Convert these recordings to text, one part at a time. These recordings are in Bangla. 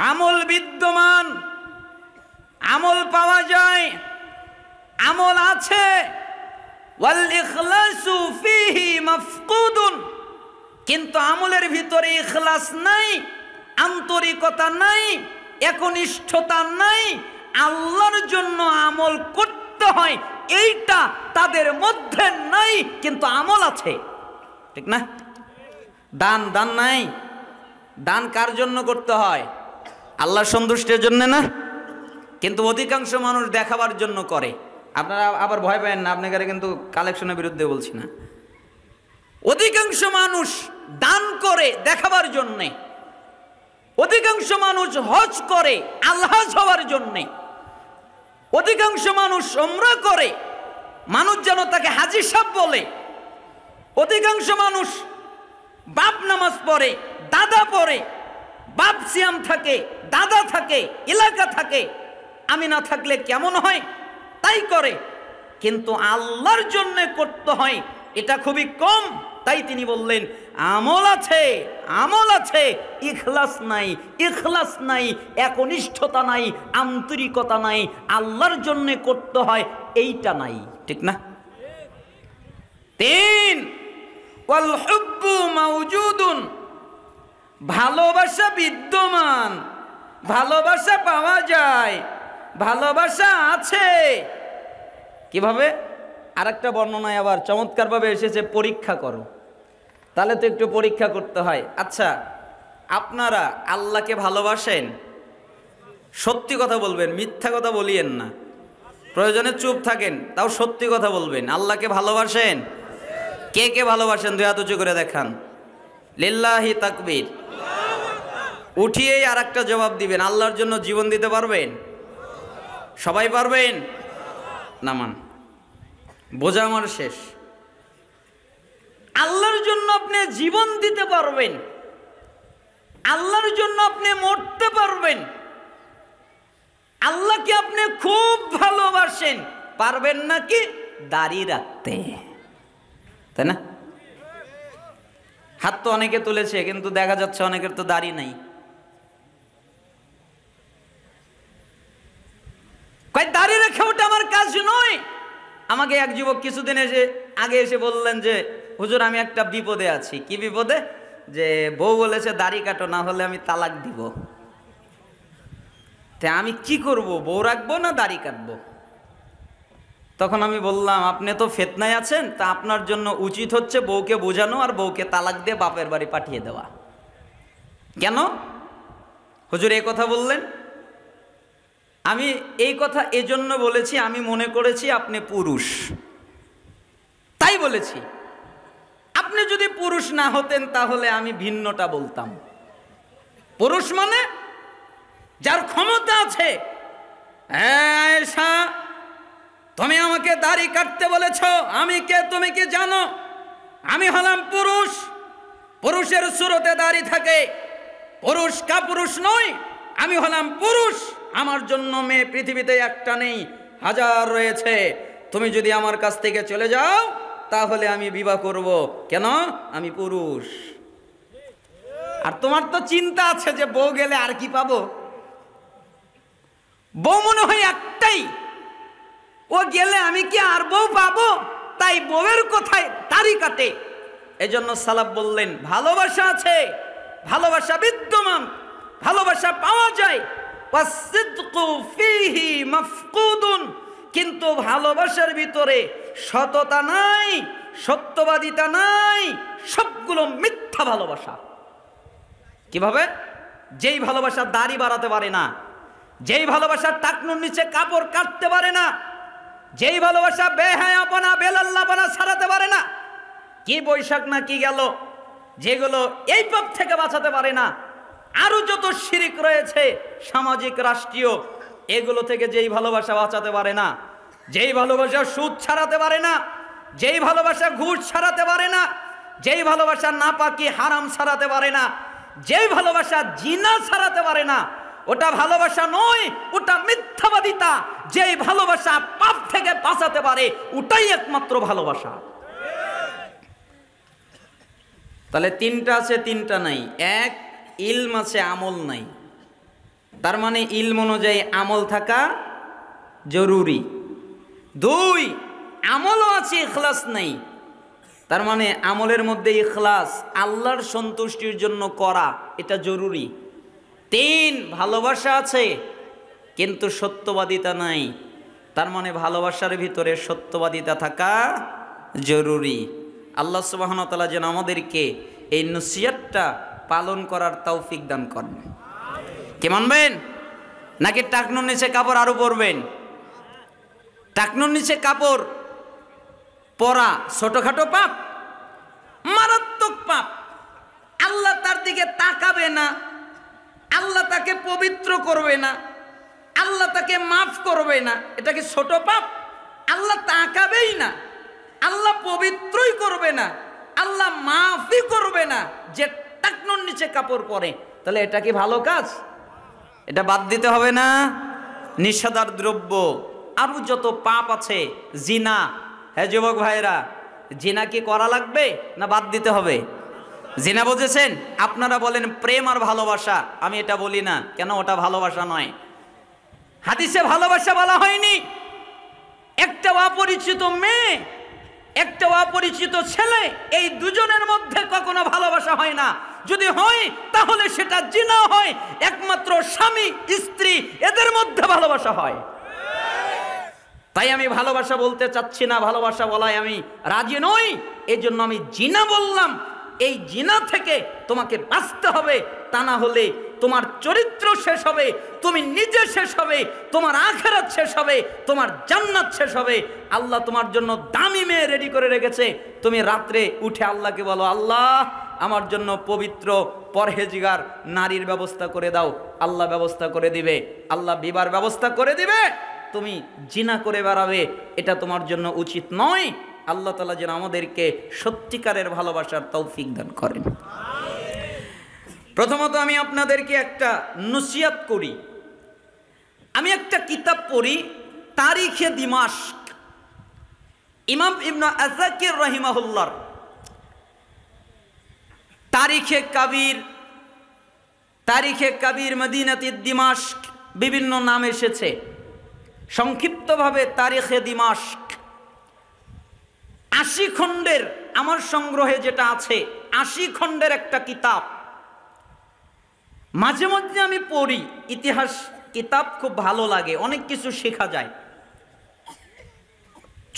আমল বিদ্যমান, আমল পাওয়া যায়, আমল আছে। ওয়াল ইখলাসু ফীহি মাফকুদুন, কিন্তু আমলের ভিতরে ইখলাস নাই, আন্তরিকতা নাই, একনিষ্ঠতা নাই, আল্লাহর জন্য আমল করতে হয় এইটা তাদের মধ্যে নাই, কিন্তু আমল আছে। ঠিক না? দান দান নাই। দান কার জন্য করতে হয়? আল্লাহর সন্তুষ্টির জন্য না? কিন্তু অধিকাংশ মানুষ দেখাবার জন্য করে। আপনারা আবার ভয় পাবেন না, আপনাকে কিন্তু কালেকশনের বিরুদ্ধে বলছি না। অধিকাংশ মানুষ দান করে দেখাবার জন্যে, অধিকাংশ মানুষ হজ করে আলহাজ হওয়ার জন্যে, অধিকাংশ মানুষ উমরা করে মানুষ যেন তাকে হাজী সাহেব বলে, অধিকাংশ মানুষ বাপ নামাজ পড়ে, দাদা পড়ে, বাপ সিয়াম থাকে, দাদা থাকে, এলাকা থাকে, আমি না থাকলে কেমন হয় তাই করে, কিন্তু আল্লাহর জন্য করতে হয় এটা খুবই কম। তাই তিনি বললেন আমল আছে, আমল আছে, ইখলাস নাই, ইখলাস নাই, একনিষ্ঠতা নাই, আন্তরিকতা নাই, আল্লাহর জন্য করতে হয় এইটা নাই। ঠিক না? তিন, ওয়াল হুব্বু মাওজুদুন, ভালোবাসা বিদ্যমান, ভালোবাসা পাওয়া যায়, ভালোবাসা আছে। কিভাবে? আরেকটা বর্ণনায় আবার চমৎকারভাবে এসেছে, পরীক্ষা করো। তাহলে তো একটু পরীক্ষা করতে হয়। আচ্ছা, আপনারা আল্লাহকে ভালোবাসেন? সত্যি কথা বলবেন, মিথ্যা কথা বলিয়েন না। প্রয়োজনে চুপ থাকেন, তাও সত্যি কথা বলবেন। আল্লাহকে ভালোবাসেন? কে কে ভালোবাসেন? দুই হাত উঁচু করে দেখান। লিল্লাহি তাকবীর। উঠিয়েই আর একটা জবাব দিবেন, আল্লাহর জন্য জীবন দিতে পারবেন? সবাই পারবেন? নামান, বোঝা আমার শেষ। আল্লাহর জন্য আপনি জীবন দিতে পারবেন, আল্লাহর জন্য আপনি মরতে পারবেন, আল্লাহকে আপনি খুব ভালোবাসেন, পারবেন নাকি দাড়ি রাখতে? তাই না? হাত তো অনেকে তুলেছে, কিন্তু দেখা যাচ্ছে অনেকের তো দাড়ি নাই। কয় দাড়ি রেখে ওটা আমার কাজ নয়। আমাকে এক যুবক কিছুদিন আগে এসে বললেন যে হুজুর আমি একটা বিপদে আছি। কি বিপদে? যে বউ বলেছে দাড়ি কাটো, না হলে আমি তালাক দিব। তা আমি কি করব, বউ রাখবো না দাড়ি কাটবো? তখন আমি বললাম আপনি তো ফিতনায় আছেন, তা আপনার জন্য উচিত হচ্ছে বউকে বোঝানো আর বউকে তালাক দিয়ে বাপের বাড়ি পাঠিয়ে দেওয়া। কেন হুজুর এই কথা বললেন? আমি এই কথা এজন্য বলেছি, আমি মনে করেছি আপনি পুরুষ, তাই বলেছি। আপনি যদি পুরুষ না হতেন তাহলে আমি ভিন্নটা বলতাম। পুরুষ মানে যার ক্ষমতা আছে। আয়েশা, তুমি আমাকে দাড়ি কাটতে বলেছ, আমি কে তুমি কি জানো? আমি হলাম পুরুষ, পুরুষের সুরতে দাড়ি থাকে, পুরুষ কাপুরুষ নয়, আমি হলাম পুরুষ। আমার জন্য মেয়ে পৃথিবীতে একটা নেই, হাজার রয়েছে। তুমি যদি আমার কাছ থেকে চলে যাও তাহলে আমি বিবাহ করব। কেন? আমি পুরুষ। আর তোমার তো চিন্তা আছে যে বউ গেলে আর কি পাবো। বউ মনে হয় একটাই, ও গেলে আমি কি আর বউ পাবো? তাই বউয়ের কথায় দাড়ি কাটে। এজন্য সালাফ বললেন ভালোবাসা আছে, ভালোবাসা বিদ্যমান, ভালোবাসা পাওয়া যায়। ওয়াসিদকু ফীহি মাফকুদুন, কিন্তু ভালোবাসার ভিতরে সততা নাই, সত্যবাদিতা নাই, সবগুলো মিথ্যা ভালোবাসা। কিভাবে? যেই ভালোবাসা দাড়ি বাড়াতে পারে না, যেই ভালোবাসা টাকনুর নিচে কাপড় কাটতে পারে না, যেই ভালোবাসা বেহায়াপনা বেলাল্লাপনা ছাড়াতে পারে না, কি বৈশাখ না কি গেল, যেগুলো এই পাপ থেকে বাঁচাতে পারে না, আরো যত শিরিক রয়েছে সামাজিক রাষ্ট্রীয়, এগুলো থেকে যেই ভালোবাসা বাঁচাতে পারে না, যেই ভালোবাসা সুদ ছাড়াতে পারে না, যেই ভালোবাসা ঘুষ ছাড়াতে পারে না, যেই ভালোবাসা নাপাকি হারাম ছাড়াতে পারে না, যেই ভালোবাসা জিনা ছাড়াতে পারে না, ওটা ভালোবাসা নয়, ওটা মিথ্যাবাদিতা। যেই ভালোবাসা পাপ থেকে বাঁচাতে পারে ওটাই একমাত্র ভালোবাসা। তাহলে তিনটা আছে, তিনটা নাই। এক, ইলম আছে, আমল নাই। তার মানে ইলম অনুযায়ী আমল থাকা জরুরি। 2, আমলও আছে, ইখলাস নেই, তার মানে আমলের মধ্যে ইখলাস, আল্লাহর সন্তুষ্টির জন্য করা, এটা জরুরি। 3, ভালোবাসা আছে কিন্তু সত্যবাদিতা নাই, তার মানে ভালোবাসার ভিতরে সত্যবাদিতা থাকা জরুরি। আল্লাহ সুবহানাহু ওয়া তাআলা যেন আমাদেরকে এই নসিহতটা পালন করার তৌফিক দান করেন। কে মানবেন? নাকি টাকনুর নিচে কাপড় আরো পরবেন? টাকনুর নিচে কাপড় পরা ছোটখাটো পাপ, মারাত্মক পাপ। আল্লাহ তার দিকে তাকাবে না, আল্লাহ তাকে পবিত্র করবে না, আল্লাহ তাকে মাফ করবে না। এটা কি ছোট পাপ? আল্লাহ তাকাবেই না, আল্লাহ পবিত্রই করবে না, আল্লাহ মাফই করবে না, যে টাকনুর নিচে কাপড় পরে। তাহলে এটা কি ভালো কাজ? এটা বাদ দিতে হবে না? নিষেধার দ্রব্য আরো যত পাপ আছে, জিনা। হ্যাঁ যুবক ভাইরা, জিনা কি করা লাগবে না বাদ দিতে হবে? জিনা বুঝেছেন? আপনারা বলেন প্রেম আর ভালোবাসা, আমি এটা বলি না, কেন? ওটা ভালোবাসা নয়। হাদিসে ভালোবাসা বলা হয়নি। একটা অপরিচিত মেয়ে, একটা অপরিচিত ছেলে, এই দুজনের মধ্যে কখনো ভালোবাসা হয় না। যদি হয় তাহলে সেটা জিনা হয়। একমাত্র স্বামী স্ত্রী এদের মধ্যে ভালোবাসা হয়। তাই আমি ভালোবাসা বলতে চাচ্ছি না, ভালোবাসা বলায় আমি রাজি নই, এই জন্য আমি জিনা বললাম। এই জিনা থেকে তোমাকে বাঁচতে হবে, তা না হলে তোমার চরিত্র শেষ হবে, তুমি নিজে শেষ হবে, তোমার আখিরাত শেষ হবে, তোমার জান্নাত শেষ হবে। আল্লাহ তোমার জন্য দামি মেয়ে রেডি করে রেখেছে। তুমি রাত্রে উঠে আল্লাহকে বলো, আল্লাহ আমার জন্য পবিত্র পরহেজগার নারীর ব্যবস্থা করে দাও। আল্লাহ ব্যবস্থা করে দিবে, আল্লাহ বিবাহ ব্যবস্থা করে দিবে। তুমি জিনা করে বেড়াবে, এটা তোমার জন্য উচিত নয়। আল্লাহ তাআলা যেন আমাদেরকে সত্যিকারের ভালোবাসার তৌফিক দান করেন। প্রথমত আমি আপনাদেরকে একটা নসিহত করি। আমি একটা কিতাব পড়ি, তারিখে দিমাশক, ইমাম ইবনে আসাকির রাহিমাহুল্লাহ তারিখে কাবির মদিনাতি দিমাশক, বিভিন্ন নাম এসেছে, সংক্ষিপ্তভাবে তারিখে দিমাশক। 80 খণ্ডের, আমার সংগ্রহে যেটা আছে 80 খণ্ডের একটা কিতাব। মাঝে মধ্যে আমি পড়ি, ইতিহাস কিতাব খুব ভালো লাগে, অনেক কিছু শেখা যায়।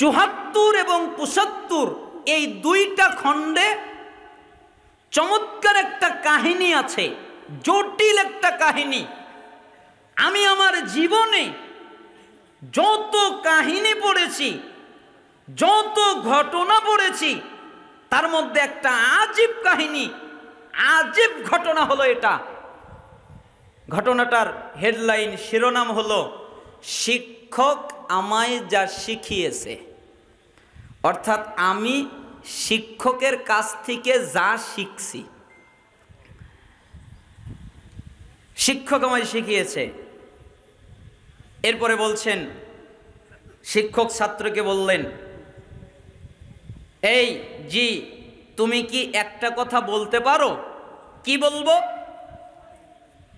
74 এবং 75 এই দুইটা খণ্ডে চমৎকার একটা কাহিনী আছে, জটিল একটা কাহিনী। আমি আমার জীবনে যত কাহিনী পড়েছি, যত ঘটনা পড়েছি, তার মধ্যে একটা আজীব কাহিনী, আজীব ঘটনা হলো এটা। ঘটনাটার হেডলাইন, শিরোনাম হলো শিক্ষক আমায় যা শিখিয়েছে। অর্থাৎ আমি শিক্ষকের কাছ থেকে যা শিখছি, শিক্ষক আমায় শিখিয়েছে। এরপরে বলছেন, শিক্ষক ছাত্রকে বললেন, এই জি তুমি কি একটা কথা বলতে পারো? কি বলবো?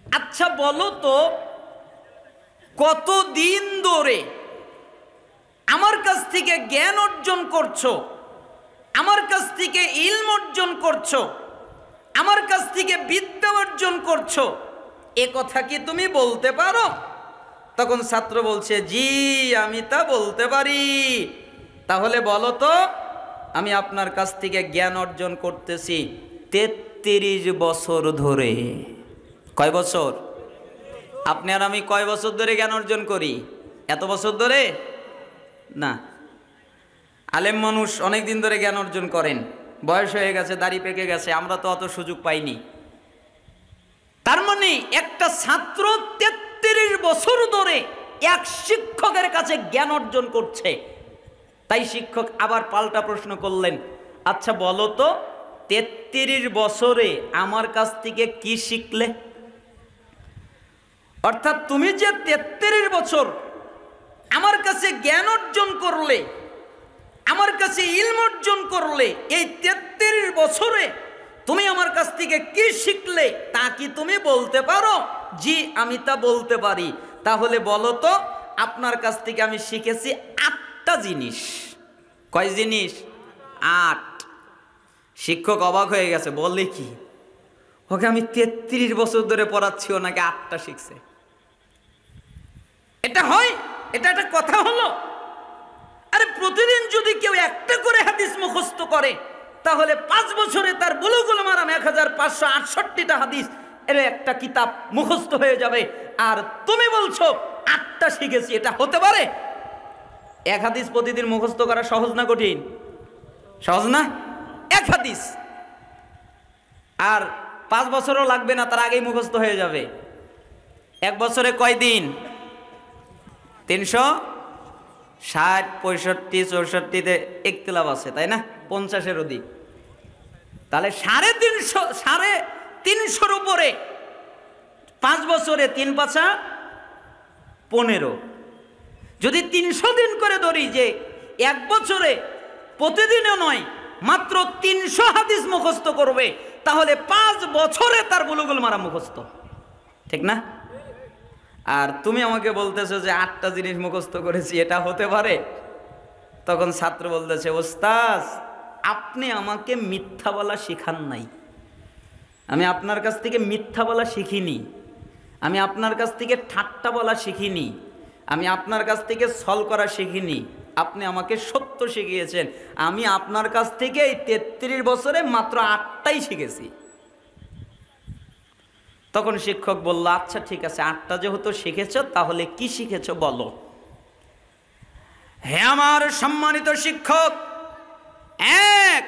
আচ্ছা বলো তো, কতদিন ধরে আমার কাছ থেকে জ্ঞান অর্জন করছো, আমার কাছ থেকে ইলম অর্জন করছো, আমার কাছ থেকে বিদ্যা অর্জন করছো, এ কথা কি তুমি বলতে পারো? তখন ছাত্র বলছে, জি আমি তা বলতে পারি। তাহলে বলো তো, আমি আপনার কাছ থেকে জ্ঞান অর্জন করতেছি 33 বছর ধরে। কয় বছর? আপনি আর আমি কয় বছর ধরে জ্ঞান অর্জন করি? এত বছর ধরে না। আলেম মানুষ অনেক দিন ধরে জ্ঞান অর্জন করেন, বয়স হয়ে গেছে, দাড়ি পেকে গেছে, আমরা তো অত সুযোগ পাইনি। তার মানে একটা ছাত্র 33 বছর ধরে এক শিক্ষকের কাছে জ্ঞান অর্জন করছে। তাই শিক্ষক আবার পাল্টা প্রশ্ন করলেন, আচ্ছা বলো তো 33 বছরে আমার কাছ থেকে কি শিখলে? অর্থাৎ তুমি যে 33 বছর আমার কাছে জ্ঞান অর্জন করলে, আমার কাছে ইলম অর্জন করলে, এই 33 বছরে তুমি আমার কাছ থেকে কি শিখলে তা কি তুমি বলতে পারো? জি আমি তা বলতে পারি। তাহলে বলো তো আপনার কাছ থেকে আমি শিখেছি 8টা জিনিস। কয় জিনিস? 8। শিক্ষক অবাক হয়ে গেছে, বলে কি ওকে আমি 33 বছর ধরে পড়াচ্ছি, ও নাকি 8টা শিখছে। এটা হয়? এটা একটা কথা হলো? আরে প্রতিদিন যদি কেউ একটা করে হাদিস মুখস্থ করে তাহলে 5 বছরে তার বুলুগুল মারাম 1568টা হাদিস এর একটা কিতাব মুখস্থ হয়ে যাবে। আর তুমি বলছো 8টা শিখেছি, এটা হতে পারে? এক হাদিস প্রতিদিন মুখস্থ করা সহজ না কঠিন? সহজ না? এক হাদিস, আর 5 বছরও লাগবে না, তার আগেই মুখস্থ হয়ে যাবে। এক বছরে কয় দিন? 360, 65, 64তে ইখতিলাফ আছে, তাই না? 50-এর অধিক। তাহলে 350-র উপরে 5 বছরে 3 পাঁচা 15। যদি 300 দিন করে ধরি যে এক বছরে প্রতিদিনও নয় মাত্র 300 হাদিস মুখস্থ করবে, তাহলে 5 বছরে তার বুলুগুল মারা মুখস্থ, ঠিক না? আর তুমি আমাকে বলতেছো যে 8টা জিনিস মুখস্থ করেছি, এটা হতে পারে? তখন ছাত্র বলতেছে, ওস্তাদ আপনি আমাকে মিথ্যা বলা শেখান নাই, আমি আপনার কাছ থেকে মিথ্যা বলা শিখিনি, আমি আপনার কাছ থেকে ঠাট্টা বলা শিখিনি, আমি আপনার কাছ থেকে ছল করা শিখিনি, আপনি আমাকে সত্য শিখিয়েছেন। আমি আপনার কাছ থেকে এই 33 বছরে মাত্র 8টাই শিখেছি। তখন শিক্ষক বলল, আচ্ছা ঠিক আছে, 8টা যেহেতু শিখেছ তাহলে কি শিখেছ বলো। হে আমার সম্মানিত শিক্ষক, এক,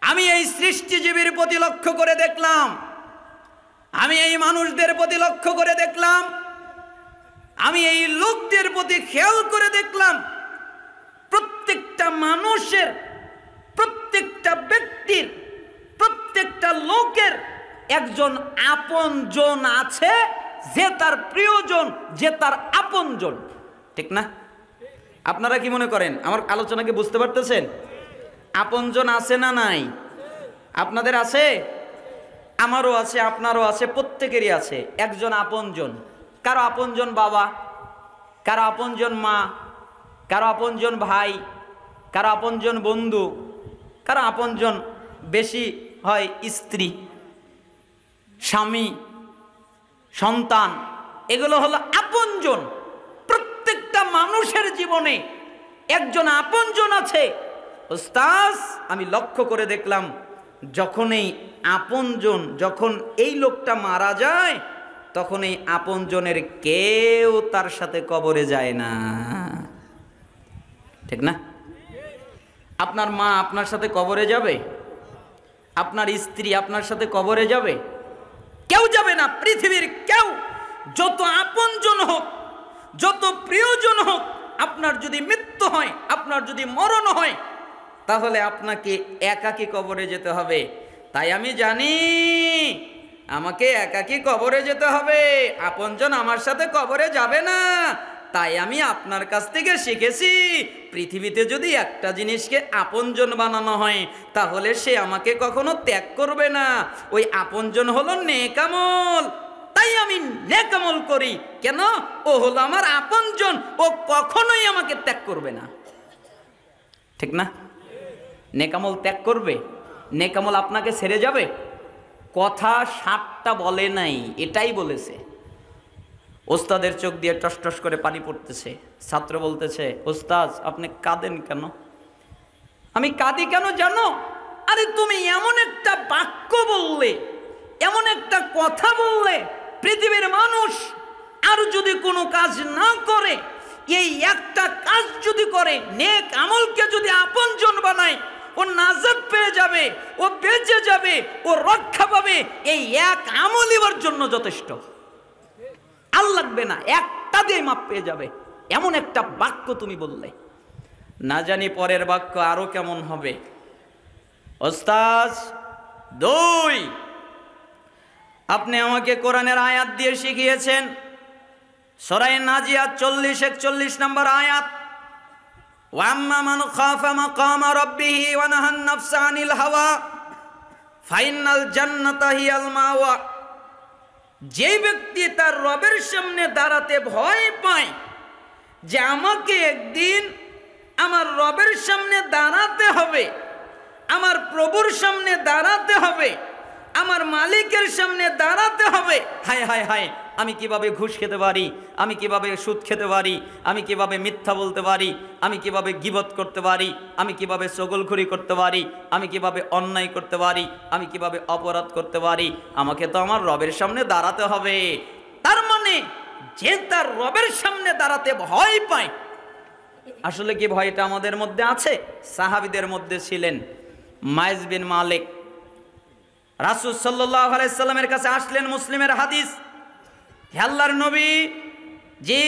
আমি এই সৃষ্টিজীবীর প্রতি লক্ষ্য করে দেখলাম, আমি এই মানুষদের প্রতি লক্ষ্য করে দেখলাম, আমি এই লোকদের প্রতি খেয়াল করে দেখলাম, প্রত্যেকটা মানুষের, প্রত্যেকটা ব্যক্তির, প্রত্যেকটা লোকের একজন আপনজন আছে, যে তার প্রিয়জন, যে তার আপনজন, ঠিক না? আপনারা কি মনে করেন? আমার আলোচনাকে বুঝতে পারতেছেন? আপনজন আছে না নাই? আপনাদের আছে, আমারও আছে, আপনারও আছে, প্রত্যেকেরই আছে একজন আপনজন। কারো আপনজন বাবা, কারো আপনজন মা, কারো আপনজন ভাই, কারো আপনজন বন্ধু, কারো আপনজন বেশি হয় স্ত্রী, স্বামী, সন্তান, এগুলো হলো আপনজন। প্রত্যেকটা মানুষের জীবনে একজন আপনজন আছে। ওস্তাদ আমি লক্ষ্য করে দেখলাম, যখন এই আপনজন, যখন এই লোকটা মারা যায়, তখন এই আপনজনের কেউ তার সাথে কবরে যায় না, ঠিক না? আপনার মা আপনার সাথে কবরে যাবে? আপনার স্ত্রী আপনার সাথে কবরে যাবে? কেউ যাবে না, পৃথিবীর কেউ। যত আপনজন হোক, যত প্রিয়জন হোক, আপনার যদি মৃত্যু হয়, আপনার যদি মরণ হয়, তাহলে আপনাকে একাকী কবরে যেতে হবে। তাই আমি জানি আমাকে একাকী কবরে যেতে হবে, আপনজন আমার সাথে কবরে যাবে না। তাই আমি আপনার কাছ থেকে শিখেছি, পৃথিবীতে যদি একটা জিনিসকে আপনজন বানানো হয় তাহলে সে আমাকে কখনো ত্যাগ করবে না। ওই আপনজন হলো নেক আমল। তাই আমি নেক আমল করি। কেন? ও হলো আমার আপনজন, ও কখনোই আমাকে ত্যাগ করবে না, ঠিক না? নেক আমল ত্যাগ করবে? নেক আমল আপনাকে ছেড়ে যাবে? কথা 7টা বলে নাই, এটাই বলেছে। ওস্তাদের চোখ দিয়ে টস টস করে পানি পড়তেছে। ছাত্র বলতেছে, ওস্তাদ আপনি কাঁদেন কেন? আমি কাঁদি কেন জানো? আরে তুমি এমন একটা বাক্য বললে, এমন একটা কথা বললে, পৃথিবীর মানুষ আর যদি কোনো কাজ না করে, এই একটা কাজ যদি করে, নেক আমলকে যদি আপনজন বানায়, ও নাজাত পেয়ে যাবে, ও বেঁচে যাবে, ও রক্ষা পাবে। এই এক আমলই ওর জন্য যথেষ্ট, আর লাগবে না, একটা দিয়ে মাপ পেয়ে যাবে। এমন একটা বাক্য তুমি বললে। না জানি পরের বাক্য আরো কেমন হবে। ওস্তাদ 2, আপনি আমাকে কোরআনের আয়াত দিয়ে শিখিয়েছেন, সূরা নাজিয়াত 40-41 নম্বর আয়াত, ওয়াম্মা মান খাফা মাকামা রাব্বিহি ওয়া নাহান নাফসা আনিল হাওয়া ফাইনাল জান্নাতা হিয়াল মাওয়া। যে ব্যক্তি তার রবের সামনে দাঁড়াতে ভয় পায় যে আমাকে একদিন আমার রবের সামনে দাঁড়াতে হবে, আমার প্রভুর সামনে দাঁড়াতে হবে, আমার মালিকের সামনে দাঁড়াতে হবে, হায় হায় হায় আমি কিভাবে ঘুষ খেতে পারি, আমি কিভাবে সুদ খেতে পারি, আমি কিভাবে মিথ্যা বলতে পারি, আমি কিভাবে গীবত করতে পারি, আমি কিভাবে চগলখড়ি করতে পারি, আমি কিভাবে অন্যায় করতে পারি, আমি কিভাবে অপরাধ করতে পারি, আমাকে তো আমার রবের সামনে দাঁড়াতে হবে। তার মানে যে তার রবের সামনে দাঁড়াতে ভয় পায়, আসলে কি ভয়টা আমাদের মধ্যে আছে? সাহাবীদের মধ্যে ছিলেন মাইজ বিন মালিক। রাসূল সাল্লাল্লাহু আলাইহি সাল্লামের কাছে আসলেন, মুসলিমের হাদিস, হে আল্লাহর নবী, জি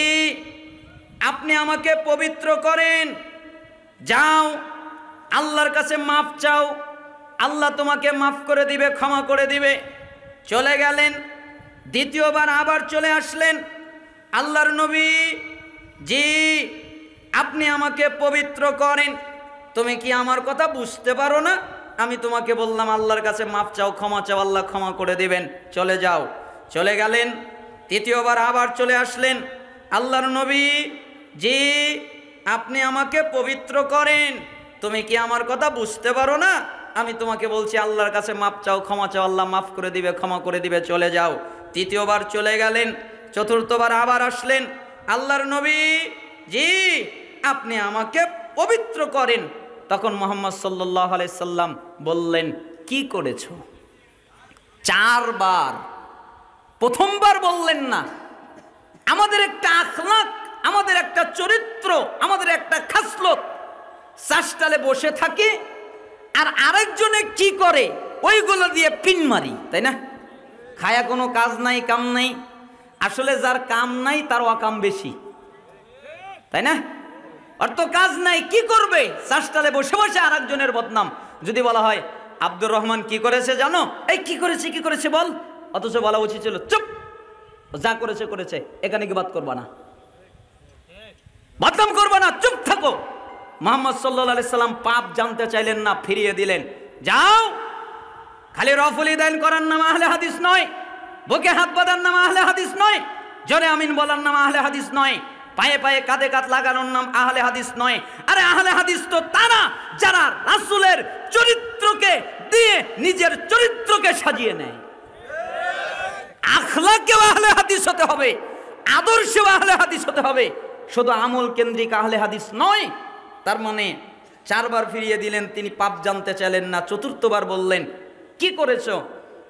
আপনি আমাকে পবিত্র করেন, যাও আল্লাহর কাছে মাফ চাও, আল্লাহ তোমাকে মাফ করে দিবে, ক্ষমা করে দিবে। চলে গেলেন, দ্বিতীয়বার আবার চলে আসলেন, আল্লাহর নবী, জি আপনি আমাকে পবিত্র করেন, তুমি কি আমার কথা বুঝতে পারো না? আমি তোমাকে বললাম আল্লাহর কাছে মাফ চাও, ক্ষমা চাও, আল্লাহ ক্ষমা করে দিবেন, চলে যাও। চলে গেলেন, তৃতীয়বার আবার চলে আসলেন, আল্লাহর নবী, জি আপনি আমাকে পবিত্র করেন, তুমি কি আমার কথা বুঝতে পারো না? আমি তোমাকে বলছি আল্লাহর কাছে মাফ চাও, ক্ষমা চাও, আল্লাহ মাফ করে দিবে, ক্ষমা করে দিবে, চলে যাও। তৃতীয়বার চলে গেলেন, চতুর্থবার আবার আসলেন, আল্লাহর নবী, জি আপনি আমাকে পবিত্র করেন। তখন মুহাম্মদ সাল্লাল্লাহু আলাইহি সাল্লাম বললেন, কি করেছো? চারবার। প্রথমবার বললেন না। আমাদের একটা আখলাক, আমাদের একটা চরিত্র, আমাদের একটা খাসলত, চাষটালে বসে থাকি আর আরেকজনে কি করে ওইগুলো দিয়ে পিন মারি, তাই না? খায়া কোনো কাজ নাই, কাম নাই। আসলে যার কাম নাই তার অকাম বেশি, তাই না? আর তো কাজ নাই, কি করবে? চাষটালে বসে বসে আরেকজনের বদনাম। যদি বলা হয় আব্দুর রহমান কি করেছে জানো, এই কি করেছে কি করেছে বল, অথচ বলা উচিত ছিল চুপ, যা করেছে করেছে, এখানে কি বাদ করবা না, বদনাম করবা না, চুপ থাকো। মুহাম্মদ সাল্লাল্লাহু আলাইহি সাল্লাম পাপ জানতে চাইলেন না, ফিরিয়ে দিলেন। যাও, খালি রফুল ইদাইন করার নাম আহলে হাদিস নয়, বুকে হাত বাঁধার নাম আহলে হাদিস নয়, জোরে আমিন বলার নাম আহলে হাদিস নয়, পায়ে পায়ে কাঁধে কাঁধ লাগানোর নাম আহলে হাদিস নয়। আরে আহলে হাদিস তো তারা যারা রাসূলের চরিত্রকে দিয়ে নিজের চরিত্রকে সাজিয়ে নেয়। আখলাকেও আহলে হাদিস হতে হবে, আদর্শেও আহলে হাদিস হতে হবে, শুধু আমল কেন্দ্রিক আহলে হাদিস নয়। তার মানে চারবার ফিরিয়ে দিলেন, তিনি পাপ জানতে চাইলেন না। চতুর্থবার বললেন, কি করেছো?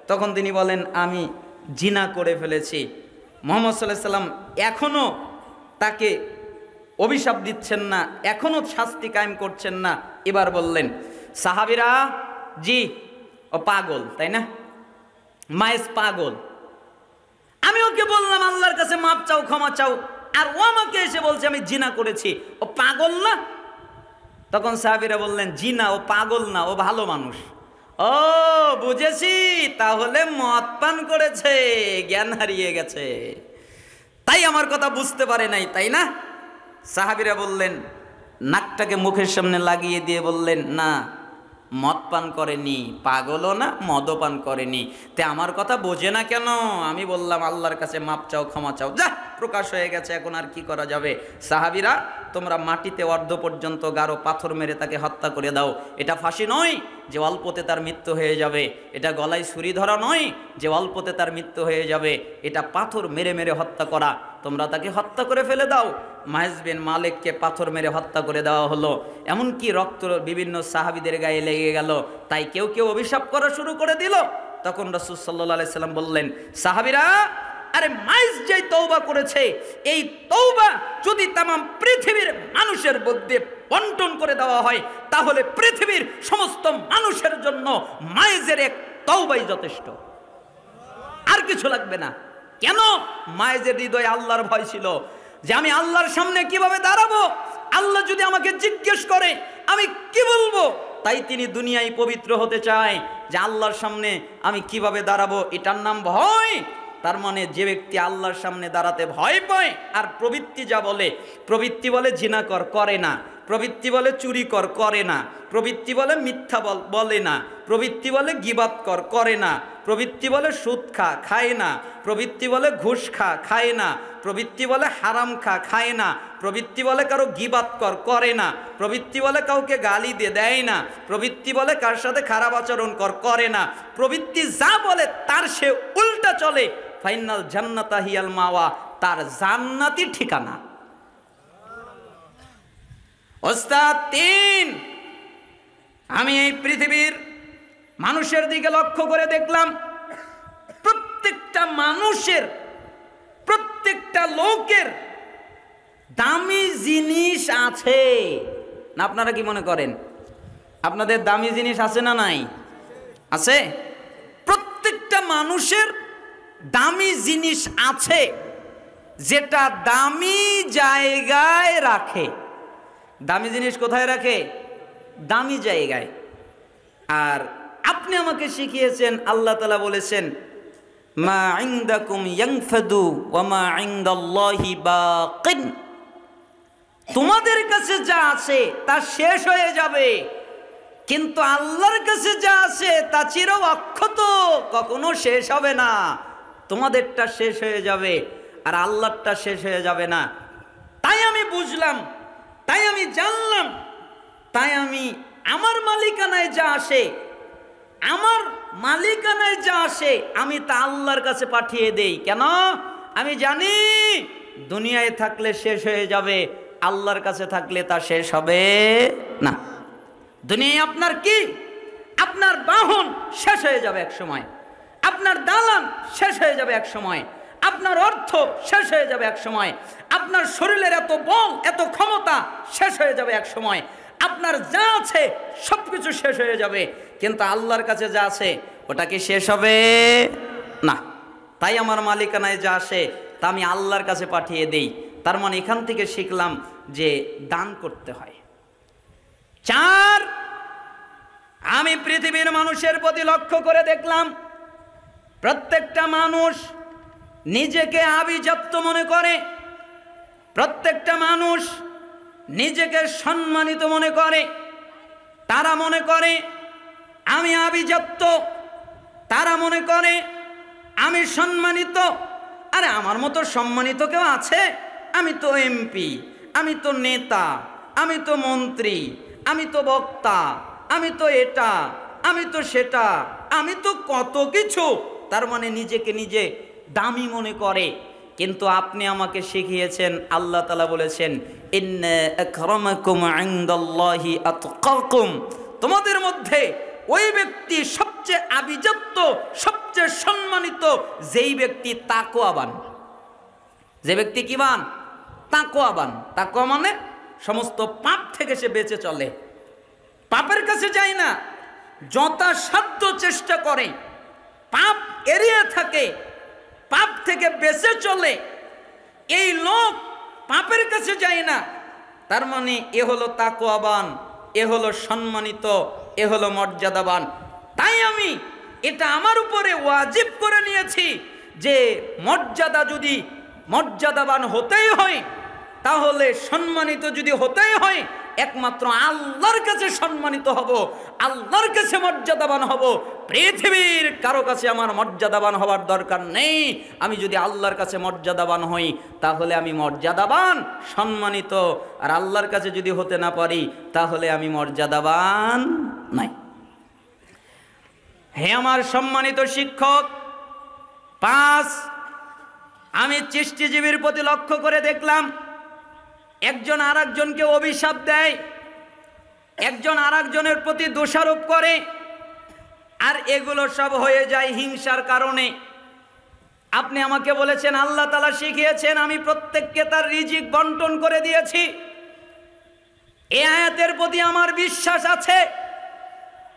তখন তিনি বলেন, আমি জিনা করে ফেলেছি। মুহাম্মদ সাল্লাল্লাহু আলাইহি সাল্লাম এখনো তাকে অভিশাপ দিচ্ছেন না, এখনো শাস্তি কায়েম করছেন না। এবার বললেন, সাহাবীরা, জি ও পাগল, তাই না? মায়েস পাগল। আমি ওকে বললাম আল্লাহর কাছে মাপ চাও, ক্ষমা চাও, আর ও আমাকে এসে বলছে আমি জিনা করেছি, ও পাগল না? তখন সাহাবীরা বললেন, জিনা, ও পাগল না, ও ভালো মানুষ। ও বুঝেছি, তাহলে মদ পান করেছে, জ্ঞান হারিয়ে গেছে, তাই আমার কথা বুঝতে পারে নাই, তাই না? সাহাবীরা বললেন, নাকটাকে মুখের সামনে লাগিয়ে দিয়ে বললেন, না মদ পান করেনি, পাগলও না, মদও পান করেনি, তে আমার কথা বোঝে না কেন? আমি বললাম আল্লাহর কাছে মাপ চাও, ক্ষমা চাও, যা প্রকাশ হয়ে গেছে, এখন আর কি করা যাবে? সাহাবীরা, তোমরা মাটিতে অর্ধ পর্যন্ত গাঢ় পাথর মেরে তাকে হত্যা করে দাও। এটা ফাঁসি নয় যে অল্পতে তার মৃত্যু হয়ে যাবে, এটা গলায় ছুরি ধরা নয় যে অল্পতে তার মৃত্যু হয়ে যাবে, এটা পাথর মেরে মেরে হত্যা করা। তোমরা তাকে হত্যা করে ফেলে দাও। মাইজ বিন মালিককে পাথর মেরে হত্যা করে দেওয়া হলো, এমনকি রক্ত বিভিন্ন সাহাবীদের গায়ে লেগে গেল, তাই কেউ কেউ অভিশাপ করা শুরু করে দিল। তখন রাসূল সাল্লাল্লাহু আলাইহি সাল্লাম বললেন, সাহাবীরা, আরে মাইজ যে তওবা করেছে, এই তওবা যদি তামাম পৃথিবীর মানুষের মধ্যে বন্টন করে দেওয়া হয়, তাহলে পৃথিবীর সমস্ত মানুষের জন্য মাইজের এক তওবাই যথেষ্ট, আর কিছু লাগবে না। কেন? মাইজের হৃদয়ে আল্লাহর ভয় ছিল যে আমি আল্লাহর সামনে কিভাবে দাঁড়াবো, আল্লাহ যদি আমাকে জিজ্ঞেস করে আমি কি বলবো। তাই তিনি দুনিয়ায় পবিত্র হতে চায় যে আল্লাহর সামনে আমি কিভাবে দাঁড়াবো, এটার নাম ভয়। তার মানে যে ব্যক্তি আল্লাহর সামনে দাঁড়াতে ভয় পায় আর প্রবৃত্তি যা বলে, প্রবৃত্তি বলে জিনা করে না, প্রবৃত্তি বলে চুরি কর, করে না। প্রবৃত্তি বলে মিথ্যা বলে না। প্রবৃত্তি বলে গীবাত কর, করে না। প্রবৃত্তি বলে সুদ খা, খায় না। প্রবৃত্তি বলে ঘুষ খা, খায় না। প্রবৃত্তি বলে হারাম খা, খায় না। প্রবৃত্তি বলে কারো গীবাত কর, করে না। প্রবৃত্তি বলে কাউকে গালি দেয় না। প্রবৃত্তি বলে কার সাথে খারাপ আচরণ কর, করে না। প্রবৃত্তি যা বলে তার সে উল্টা চলে। ফাইনাল জান্নাতা হিয়াল মাওয়া, তার জান্নাতি ঠিকানা। ওস্তাদ ৩, আমি এই পৃথিবীর মানুষের দিকে লক্ষ্য করে দেখলাম, প্রত্যেকটা মানুষের, প্রত্যেকটা লোকের দামি জিনিস আছে না? আপনারা কি মনে করেন আপনাদের দামি জিনিস আছে না নাই? আছে। প্রত্যেকটা মানুষের দামি জিনিস আছে, যেটা দামি জায়গায় রাখে। দামি জিনিস কোথায় রাখে? দামি জায়গায়। আর আপনি আমাকে শিখিয়েছেন, আল্লাহ তাআলা বলেছেন, মা ইনদাকুম ইয়ানফাদু ওয়া মা ইনদাল্লাহি বাকিন। তোমাদের কাছে যা আছে তা শেষ হয়ে যাবে, কিন্তু আল্লাহর কাছে যা আছে তা চির অক্ষত, কখনো শেষ হবে না। তোমাদেরটা শেষ হয়ে যাবে আর আল্লাহরটা শেষ হয়ে যাবে না। তাই আমি বুঝলাম, তাই আমি জানলাম, তাই আমি আমার মালিকানায় যা আসে, আমার মালিকানায় যা আসে আমি তা আল্লাহর কাছে পাঠিয়ে দেই। কেন? আমি জানি দুনিয়ায় থাকলে শেষ হয়ে যাবে, আল্লাহর কাছে থাকলে তা শেষ হবে না। দুনিয়ায় আপনার কি? আপনার বাহন শেষ হয়ে যাবে এক সময়, আপনার দালান শেষ হয়ে যাবে এক সময়, আপনার অর্থ শেষ হয়ে যাবে এক সময়, আপনার শরীরের এত বল, এত ক্ষমতা শেষ হয়ে যাবে এক সময়, আপনার যা আছে সবকিছু শেষ হয়ে যাবে, কিন্তু আল্লাহর কাছে যা আছে ওটা কি শেষ হবে না। তাই আমার মালিকানায় যা আসে তা আমি আল্লাহর কাছে পাঠিয়ে দেই। তার মানে এখান থেকে শিখলাম যে দান করতে হয়। 4, আমি পৃথিবীর মানুষের প্রতি লক্ষ্য করে দেখলাম, প্রত্যেকটা মানুষ নিজেকে আভিজাত্য মনে করে, প্রত্যেকটা মানুষ নিজেকে সম্মানিত মনে করে। তারা মনে করে আমি আভিজাত্য, তারা মনে করে আমি সম্মানিত। আরে আমার মতো সম্মানিত কেউ আছে? আমি তো এমপি, আমি তো নেতা, আমি তো মন্ত্রী, আমি তো বক্তা, আমি তো এটা, আমি তো সেটা, আমি তো কত কিছু। তার মানে নিজেকে নিজে দামি মনে করে। কিন্তু আপনি আমাকে শিখিয়েছেন, আল্লাহ তাআলা বলেছেন, ইন্না আকরামাকুম ইনদাল্লাহি আতকাকুম। তোমাদের মধ্যে ওই ব্যক্তি সবচেয়ে আভিজাত্য, সবচেয়ে সম্মানিত যেই ব্যক্তি তাকওয়াবান। যে ব্যক্তি কি বান? তাকওয়াবান। তাকওয়া মানে সমস্ত পাপ থেকে সে বেঁচে চলে, পাপের কাছে যায় না, যথাসাধ্য চেষ্টা করে, পাপ এড়িয়ে থাকে, পাপ থেকে বেঁচে চলে। এই লোক পাপের কাছে যায় না, তার মানে এ হলো তাকওয়াবান, এ হলো সম্মানিত, এ হলো মর্যাদাবান। তাই আমি এটা আমার উপরে ওয়াজিব করে নিয়েছি যে মর্যাদা, যদি মর্যাদাবান হতেই হয়, তাহলে সম্মানিত যদি হতেই হয়, একমাত্র আল্লাহর কাছে সম্মানিত হব, আল্লাহর কাছে মর্যাদাবান হব। পৃথিবীর কারো কাছে আমার মর্যাদাবান হওয়ার দরকার নেই। আমি যদি আল্লাহর কাছে মর্যাদাবান হই, তাহলে আমি মর্যাদাবান, সম্মানিত। আর আল্লাহর কাছে যদি হতে না পারি, তাহলে আমি মর্যাদাবান নাই। হে আমার সম্মানিত শিক্ষক, 5, আমি সৃষ্টিজীবীর প্রতি লক্ষ্য করে দেখলাম, একজন আর একজনকে অভিশাপ দেয়, একজন আর একজনের প্রতি দোষারোপ করে, আর এগুলো সব হয়ে যায় হিংসার কারণে। আপনি আমাকে বলেছেন, আল্লাহ তাআলা শিখিয়েছেন, আমি প্রত্যেককে তার রিজিক বন্টন করে দিয়েছি। এই আয়াতের প্রতি আমার বিশ্বাস আছে,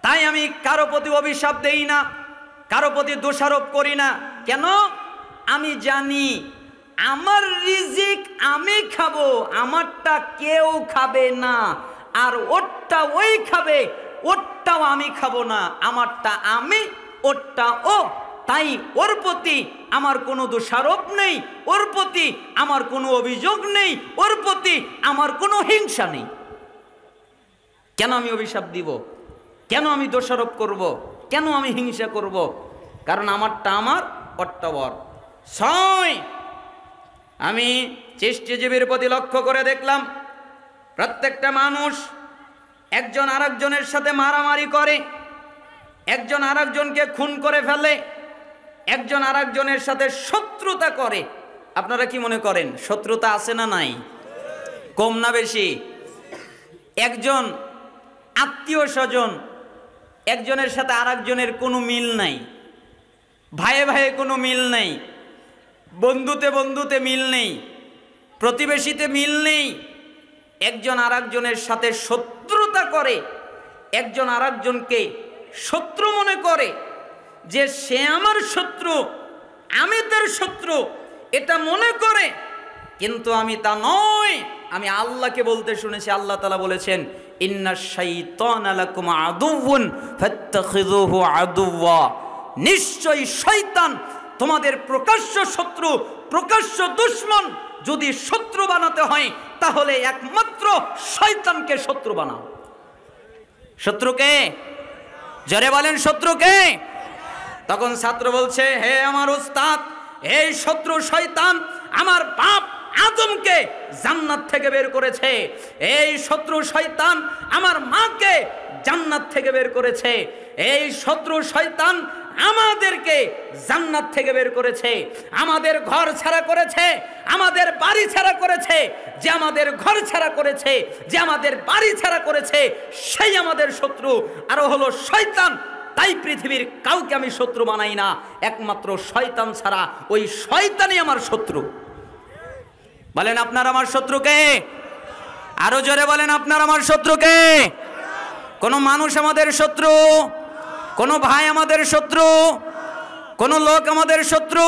তাই আমি কারো প্রতি অভিশাপ দেই না, কারো প্রতি দোষারোপ করি না। কেন? আমি জানি আমার রিজিক আমি খাবো, আমারটা কেউ খাবে না। আর ওরটা ওই খাবে, ওরটাও আমি খাবো না। আমারটা আমি, ওরটা ও। তাই ওর প্রতি আমার কোনো দোষারোপ নেই, ওর প্রতি আমার কোনো অভিযোগ নেই, ওর প্রতি আমার কোনো হিংসা নেই। কেন আমি অভিশাপ দিব? কেন আমি দোষারোপ করব? কেন আমি হিংসা করব? কারণ আমারটা আমার, ওরটা ওর। 6, আমি সৃষ্টিজীবীর প্রতি লক্ষ্য করে দেখলাম প্রত্যেকটা মানুষ একজন আরেকজনের সাথে মারামারি করে, একজন আরেকজনকে খুন করে ফেলে, একজন আরেকজনের সাথে শত্রুতা করে। আপনারা কি মনে করেন শত্রুতা আছে না নাই? কম না বেশি? একজন আত্মীয় স্বজন একজনের সাথে আরেকজনের কোনো মিল নাই, ভাইয়ে ভাইয়ে কোনো মিল নেই, বন্ধুতে বন্ধুতে মিল নেই, প্রতিবেশীতে মিল নেই, একজন আরেকজনের সাথে শত্রুতা করে, একজন আরেকজনকে শত্রু মনে করে যে সে আমার শত্রু, আমি তার শত্রু, এটা মনে করে। কিন্তু আমি তা নয়। আমি আল্লাহকে বলতে শুনেছি, আল্লাহ তাআলা বলেছেন ইন্নাশ শাইতানা লাকুম আদুউন ফাত্তাখিযুহু আদুওয়া, নিশ্চয়ই শয়তান তোমাদের প্রকাশ্য শত্রু, প্রকাশ্য দুশমন। যদি শত্রু বানাতে হয় তাহলে একমাত্র শয়তানকে শত্রু বানাও। শত্রুকে জোরে বলেন, শত্রুকে। তখন ছাত্র বলছে, হে আমার উস্তাদ, এই শত্রু শয়তান আমার বাপ আদমকে জান্নাত থেকে বের করেছে, এই শত্রু শয়তান আমার মাকে জান্নাত থেকে বের করেছে, এই শত্রু শয়তান আমাদেরকে জান্নাত থেকে বের করেছে, আমাদের ঘর ছাড়া করেছে, আমাদের বাড়ি ছাড়া করেছে। যে আমাদের ঘর ছাড়া করেছে, যে আমাদের বাড়ি ছাড়া করেছে, সেই আমাদের শত্রু আরো হলো শয়তান। তাই পৃথিবীর কাউকে আমি শত্রু বানাই না, একমাত্র শয়তান ছাড়া। ওই শয়তানই আমার শত্রু। বলেন আপনার আমার শত্রুকে? আরো জোরে বলেন আপনার আমার শত্রুকে? কোন মানুষ আমাদের শত্রু, কোন ভাই আমাদের শত্রু, কোন লোক আমাদের শত্রু।